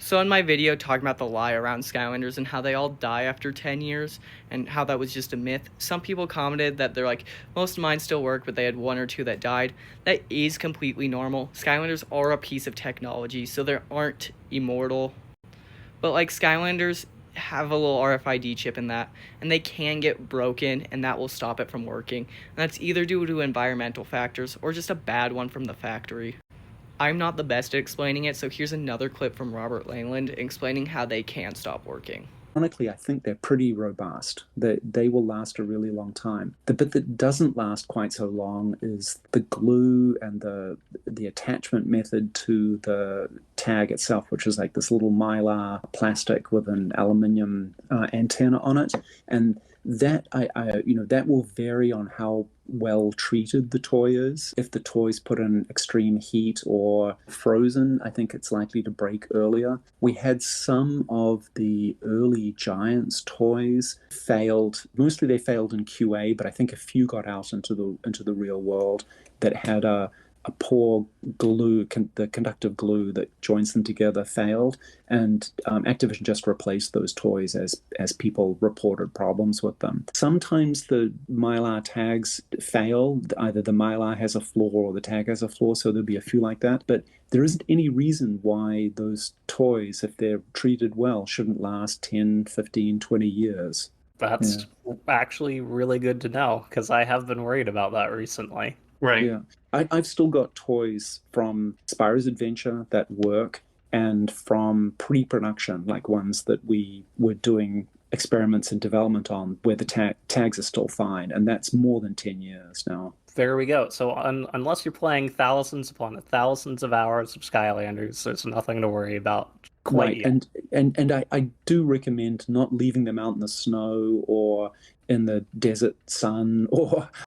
So in my video talking about the lie around Skylanders and how they all die after 10 years and how that was just a myth, some people commented that they're like, most of mine still work, but they had one or two that died. That is completely normal. Skylanders are a piece of technology, so they aren't immortal. But like Skylanders have a little RFID chip in that, and they can get broken, and that will stop it from working. And that's either due to environmental factors or just a bad one from the factory. I'm not the best at explaining it, so here's another clip from Robert Langland explaining how they can stop working. Ironically, I think they're pretty robust. They will last a really long time. The bit that doesn't last quite so long is the glue and the attachment method to the tag itself, which is like this little mylar plastic with an aluminium antenna on it, and that that will vary on how well treated the toy is. If the toy's put in extreme heat or frozen, I think it's likely to break earlier. We had some of the early Giants toys failed. Mostly they failed in QA, but I think a few got out into the real world that had a poor glue, the conductive glue that joins them together failed, and Activision just replaced those toys as people reported problems with them. Sometimes the Mylar tags fail. Either the Mylar has a flaw or the tag has a flaw, so there'll be a few like that. But there isn't any reason why those toys, if they're treated well, shouldn't last 10, 15, 20 years. That's actually really good to know because I have been worried about that recently. Right. Yeah. I've still got toys from Spyro's Adventure that work and from pre-production, like ones that we were doing experiments and development on where the tags are still fine. And that's more than 10 years now. There we go. So unless you're playing thousands upon thousands of hours of Skylanders, there's nothing to worry about quite Right. yet. And I do recommend not leaving them out in the snow or in the desert sun or